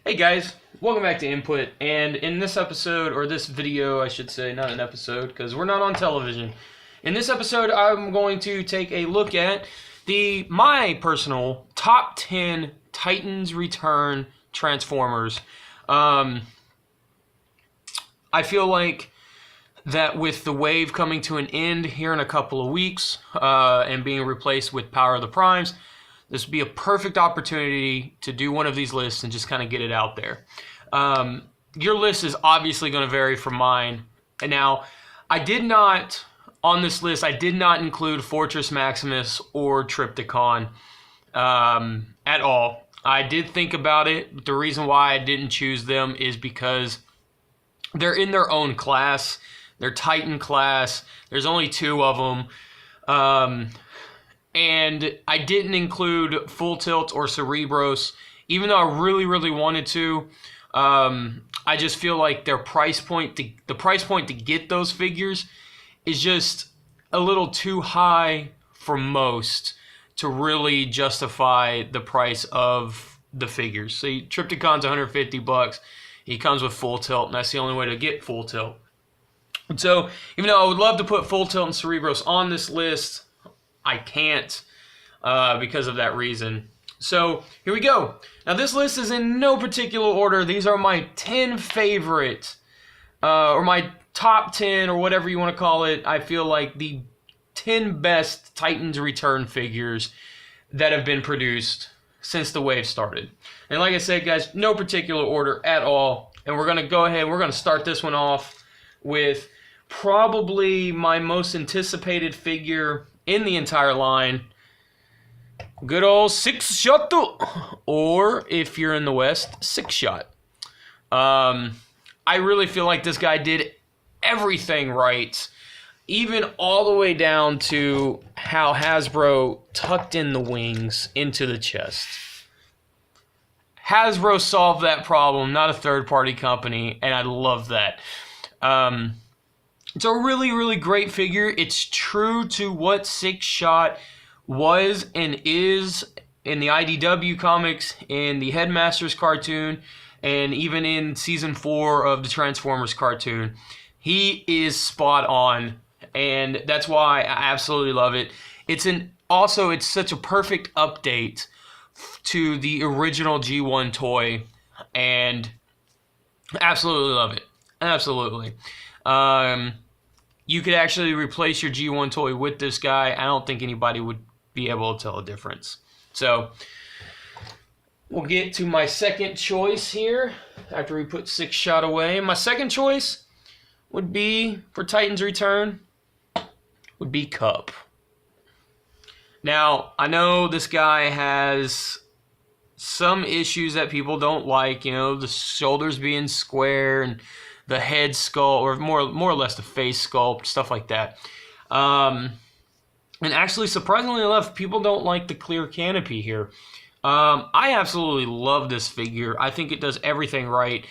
Hey guys, welcome back to Input, and in this episode, or this video I should say, not an episode, because we're not on television. In this episode, I'm going to take a look at my personal top 10 Titans Return Transformers. I feel like that with the wave coming to an end here in a couple of weeks, and being replaced with Power of the Primes, this would be a perfect opportunity to do one of these lists and just kind of get it out there. Your list is obviously going to vary from mine. And now, on this list, I did not include Fortress Maximus or Trypticon at all. I did think about it. But the reason why I didn't choose them is because they're in their own class. They're Titan class. There's only two of them. And I didn't include Full Tilt or Cerebros, even though I really wanted to. I just feel like the price point to get those figures is just a little too high for most to really justify the price of the figures. So Trypticon's $150. He comes with Full Tilt, and that's the only way to get Full Tilt. And so, even though I would love to put Full Tilt and Cerebros on this list, I can't because of that reason. So here we go. Now this list is in no particular order. These are my 10 favorite, or my top 10, or whatever you want to call it. I feel like the 10 best Titans Return figures that have been produced since the wave started. And like I said, guys, no particular order at all. And we're going to go ahead, we're going to start this one off with probably my most anticipated figure in the entire line, good old Six Shot, or if you're in the West, Six Shot. I really feel like this guy did everything right, even all the way down to how Hasbro tucked in the wings into the chest. Hasbro solved that problem, not a third-party company, and I love that. It's a really great figure. It's true to what Six Shot was and is in the IDW comics, in the Headmasters cartoon, and even in Season 4 of the Transformers cartoon. He is spot on, and that's why I absolutely love it. It's such a perfect update to the original G1 toy, and absolutely love it. Absolutely. You could actually replace your G1 toy with this guy. I don't think anybody would be able to tell a difference. So, we'll get to my second choice here, after we put Six Shot away. My second choice would be, for Titans Return, would be Cup. Now, I know this guy has some issues that people don't like, you know, the shoulders being square, and the head sculpt, or more or less the face sculpt, stuff like that. And actually, surprisingly enough, people don't like the clear canopy here. I absolutely love this figure. I think it does everything right.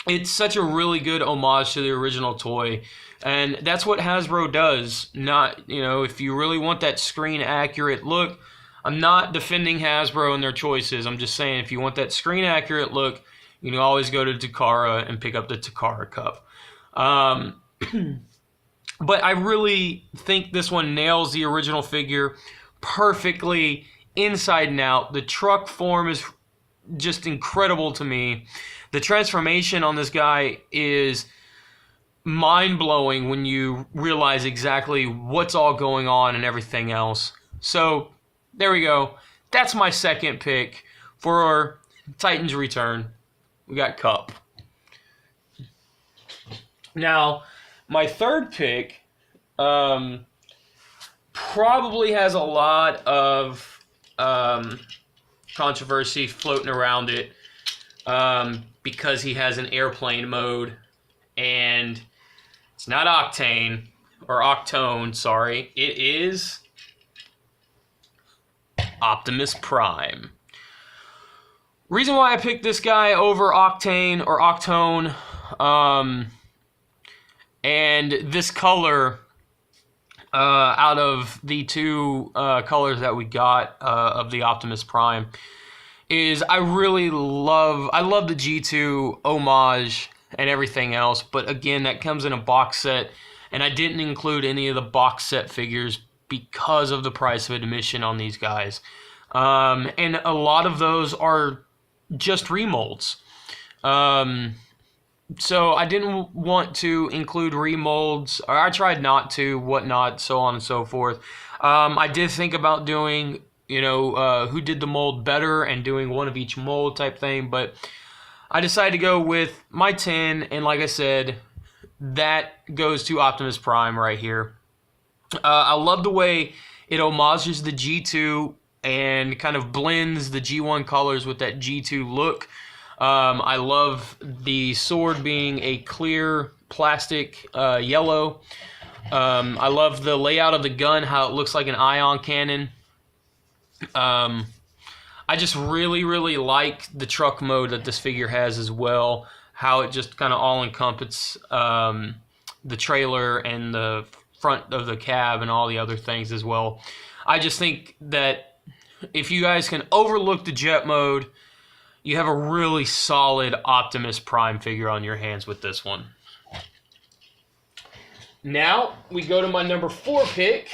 It's such a really good homage to the original toy. And that's what Hasbro does. Not, you know, if you really want that screen accurate look, I'm not defending Hasbro and their choices. I'm just saying, if you want that screen accurate look, you can always go to Takara and pick up the Takara Cup. But I really think this one nails the original figure perfectly inside and out. The truck form is just incredible to me. The transformation on this guy is mind-blowing when you realize exactly what's all going on and everything else. So, there we go. That's my second pick for Titans Return. We got Cup. Now, my third pick probably has a lot of controversy floating around it because he has an airplane mode, and it's not Octane, or Octone, sorry. It is Optimus Prime. Reason why I picked this guy over Octane or Octone, and this color, out of the two colors that we got of the Optimus Prime, is I love the G2 homage and everything else, but again, that comes in a box set, and I didn't include any of the box set figures because of the price of admission on these guys. And a lot of those are just remolds. So I didn't want to include remolds, or I tried not to, whatnot, so on and so forth. I did think about doing, who did the mold better and doing one of each mold type thing, but I decided to go with my 10, and like I said, that goes to Optimus Prime right here. I love the way it homages the G2 and kind of blends the G1 colors with that G2 look. I love the sword being a clear plastic yellow. I love the layout of the gun, how it looks like an ion cannon. I just really, really like the truck mode that this figure has as well, how it just kind of all encompasses the trailer and the front of the cab and all the other things as well. I just think that if you guys can overlook the jet mode, you have a really solid Optimus Prime figure on your hands with this one. Now, we go to my number 4 pick.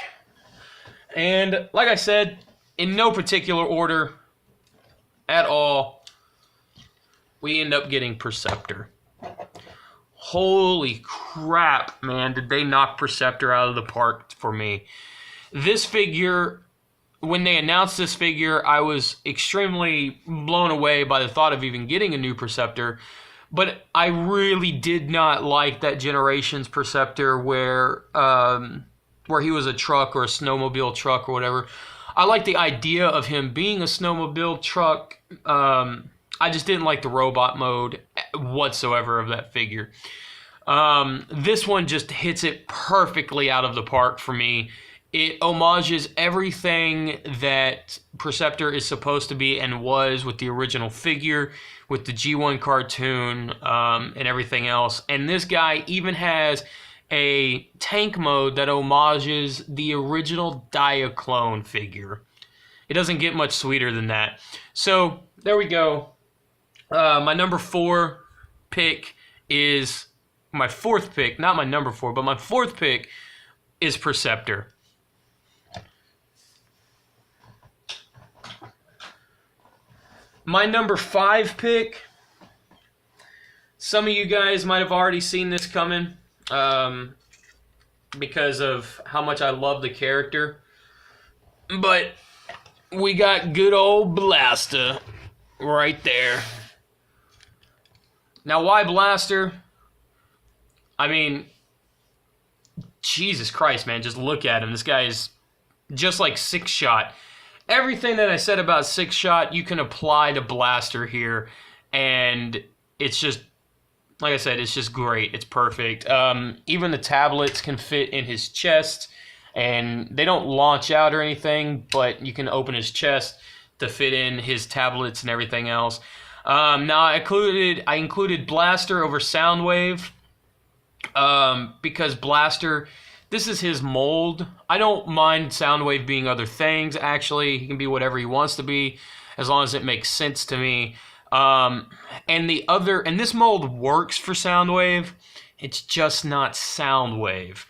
And like I said, in no particular order at all, we end up getting Perceptor. Holy crap, man, did they knock Perceptor out of the park for me. This figure, when they announced this figure, I was extremely blown away by the thought of even getting a new Perceptor. But I really did not like that Generations Perceptor where he was a truck or a snowmobile truck or whatever. I like the idea of him being a snowmobile truck. I just didn't like the robot mode whatsoever of that figure. This one just hits it perfectly out of the park for me. It homages everything that Perceptor is supposed to be and was with the original figure, with the G1 cartoon, and everything else. And this guy even has a tank mode that homages the original Diaclone figure. It doesn't get much sweeter than that. So, there we go. My number 4 pick is my 4th pick, not my number 4, but my 4th pick is Perceptor. My number 5 pick, some of you guys might have already seen this coming because of how much I love the character. But we got good old Blaster right there. Now, why Blaster? I mean, Jesus Christ, man, just look at him. This guy is just like Six Shot. Everything that I said about Six Shot, you can apply to Blaster here, and it's just, like I said, it's just great. It's perfect. Even the tablets can fit in his chest, and they don't launch out or anything, but you can open his chest to fit in his tablets and everything else. Now, I included Blaster over Soundwave, because Blaster, this is his mold. I don't mind Soundwave being other things, actually. He can be whatever he wants to be, as long as it makes sense to me. And this mold works for Soundwave. It's just not Soundwave,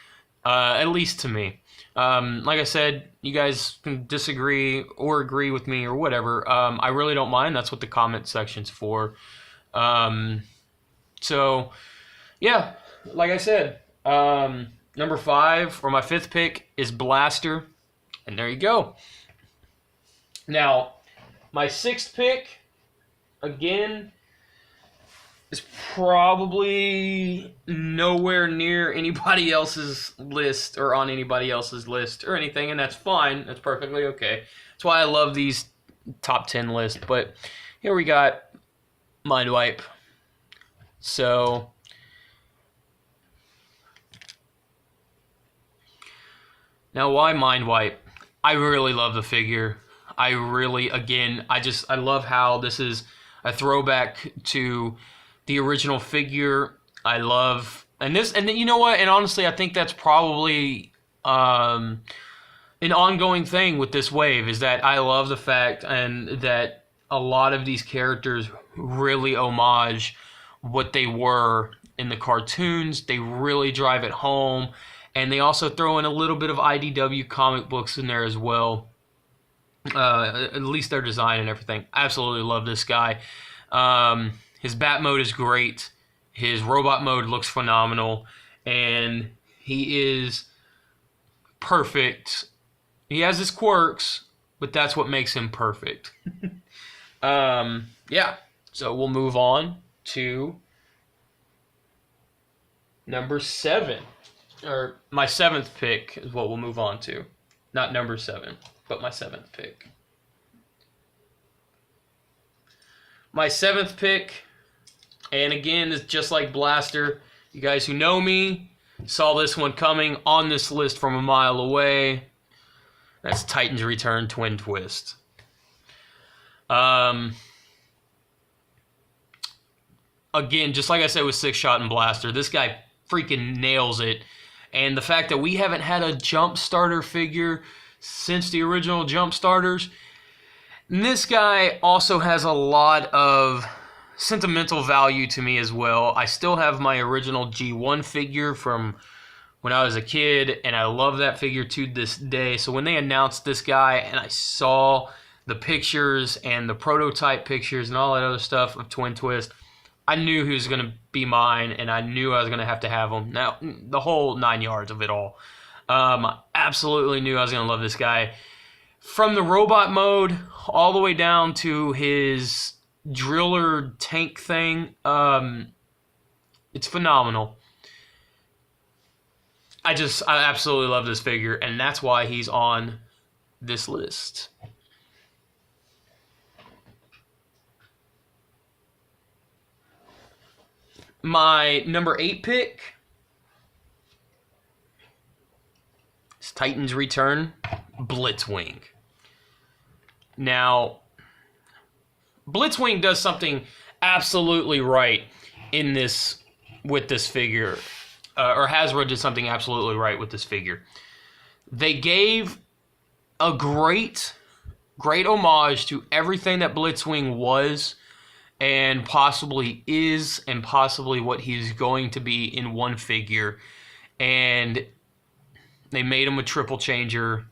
at least to me. Like I said, you guys can disagree or agree with me or whatever. I really don't mind. That's what the comment section's for. So, yeah, like I said, number 5, or my 5th pick, is Blaster. And there you go. Now, my 6th pick, again, is probably nowhere near anybody else's list or on anybody else's list or anything, and that's fine. That's perfectly okay. That's why I love these top 10 lists. But here we got Mindwipe. So, now why Mindwipe? I really love the figure. I love how this is a throwback to the original figure. I love, and you know what? And honestly, I think that's probably an ongoing thing with this wave, is that I love the fact and that a lot of these characters really homage what they were in the cartoons. They really drive it home. And they also throw in a little bit of IDW comic books in there as well. At least their design and everything. Absolutely love this guy. His bat mode is great. His robot mode looks phenomenal. And he is perfect. He has his quirks, but that's what makes him perfect. Yeah. So we'll move on to number 7. Or my 7th pick is what we'll move on to. Not number 7, but my 7th pick. My 7th pick, and again, it's just like Blaster. You guys who know me saw this one coming on this list from a mile away. That's Titans Return Twin Twist. Again, just like I said with Six Shot and Blaster, this guy freaking nails it. And the fact that we haven't had a Jump Starter figure since the original Jump Starters. And this guy also has a lot of sentimental value to me as well. I still have my original G1 figure from when I was a kid, and I love that figure to this day. So when they announced this guy and I saw the pictures and the prototype pictures and all that other stuff of Twin Twist, I knew he was going to be mine, and I knew I was going to have him. Now, the whole 9 yards of it all. I absolutely knew I was going to love this guy. From the robot mode all the way down to his driller tank thing, it's phenomenal. I absolutely love this figure, and that's why he's on this list. My number 8 pick is Titans Return Blitzwing. Now, Blitzwing does something absolutely right in this with this figure, or Hasbro did something absolutely right with this figure. They gave a great homage to everything that Blitzwing was, and possibly is, and possibly what he's going to be in one figure. And they made him a triple changer,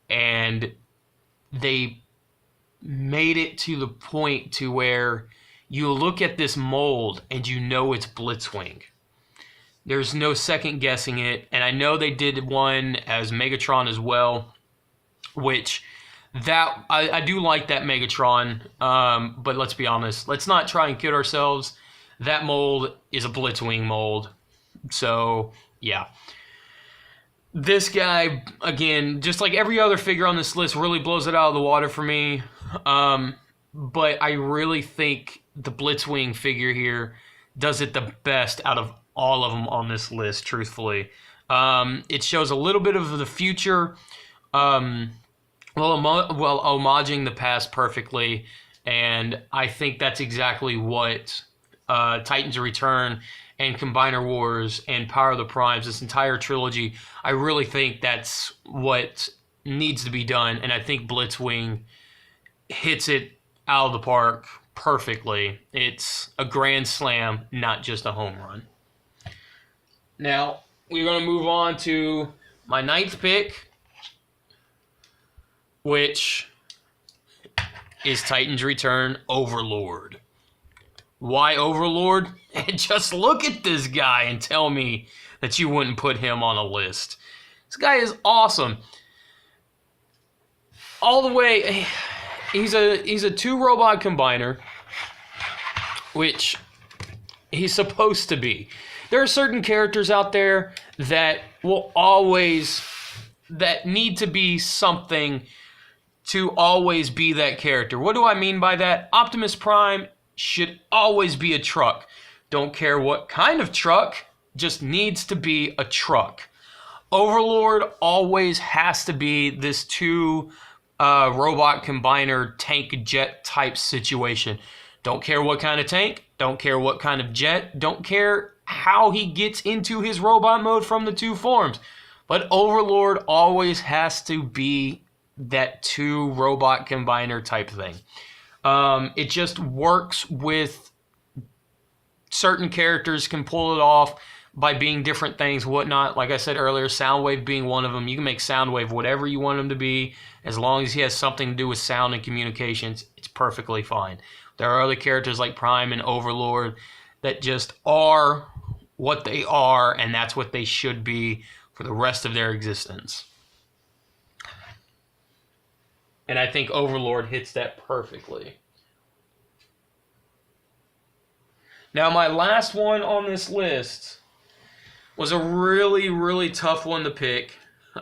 and they made it to the point to where you look at this mold and you know it's Blitzwing. There's no second guessing it. And I know they did one as Megatron as well, which that I do like that Megatron, but let's be honest. Let's not try and kid ourselves. That mold is a Blitzwing mold. So, yeah. This guy, again, just like every other figure on this list, really blows it out of the water for me. But I really think the Blitzwing figure here does it the best out of all of them on this list, truthfully. It shows a little bit of the future, while homaging the past perfectly, and I think that's exactly what Titans Return and Combiner Wars and Power of the Primes, this entire trilogy, I really think that's what needs to be done, and I think Blitzwing hits it out of the park perfectly. It's a grand slam, not just a home run. Now, we're going to move on to my 9th pick, which is Titans Return Overlord. Why Overlord? Just look at this guy and tell me that you wouldn't put him on a list. This guy is awesome. All the way, he's a 2-robot combiner, which he's supposed to be. There are certain characters out there that that need to be something to always be that character. What do I mean by that? Optimus Prime should always be a truck. Don't care what kind of truck, just needs to be a truck. Overlord always has to be this 2-robot combiner tank jet type situation. Don't care what kind of tank, don't care what kind of jet, don't care how he gets into his robot mode from the 2 forms. But Overlord always has to be that 2-robot combiner type thing. It just works with certain characters, can pull it off by being different things, whatnot. Like I said earlier, Soundwave being one of them. You can make Soundwave whatever you want him to be, as long as he has something to do with sound and communications, it's perfectly fine. There are other characters like Prime and Overlord that just are what they are, and that's what they should be for the rest of their existence. And I think Overlord hits that perfectly. Now, my last one on this list was a really, really tough one to pick.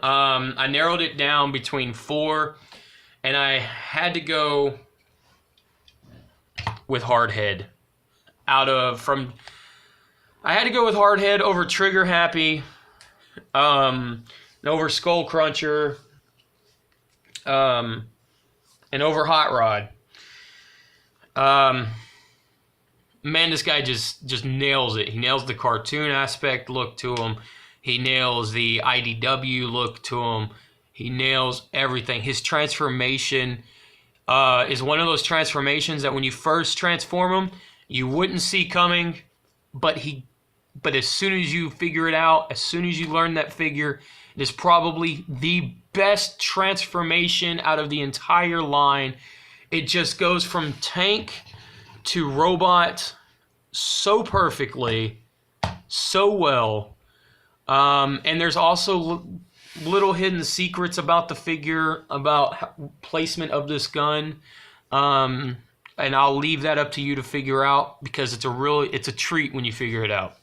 I narrowed it down between 4, and I had to go with Hardhead. I had to go with Hardhead over Trigger Happy, and over Skull Cruncher, and over Hot Rod. Man, this guy just nails it. He nails the cartoon aspect look to him. He nails the IDW look to him. He nails everything. His transformation is one of those transformations that when you first transform him, you wouldn't see coming, but as soon as you figure it out, as soon as you learn that figure, it is probably the best transformation out of the entire line. It just goes from tank to robot so perfectly, so well. And there's also little hidden secrets about the figure, about placement of this gun. And I'll leave that up to you to figure out, because it's a treat when you figure it out.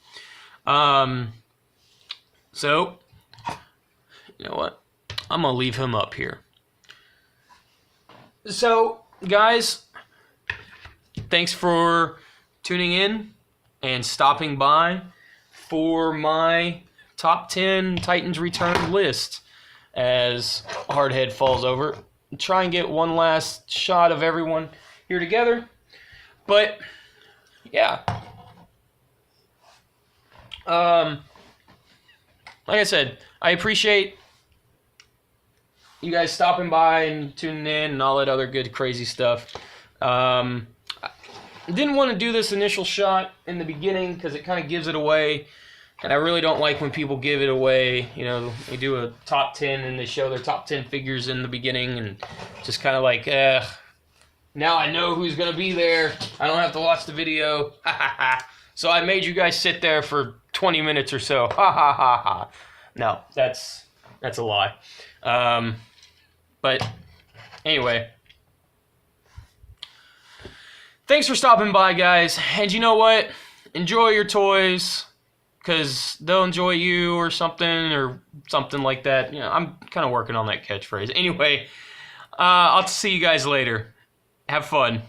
So, you know what? I'm going to leave him up here. So, guys, thanks for tuning in and stopping by for my top 10 Titans Return list as Hardhead falls over. Try and get one last shot of everyone here together. But, yeah. Like I said, I appreciate you guys stopping by and tuning in and all that other good crazy stuff. I didn't want to do this initial shot in the beginning because it kind of gives it away, and I really don't like when people give it away. You know, they do a top 10 and they show their top 10 figures in the beginning, and just kind of like, now I know who's going to be there. I don't have to watch the video. So I made you guys sit there for 20 minutes or so. Ha ha ha ha. No, that's a lie. But anyway, thanks for stopping by, guys. And you know what? Enjoy your toys, because they'll enjoy you, or something like that. You know, I'm kind of working on that catchphrase. Anyway, I'll see you guys later. Have fun.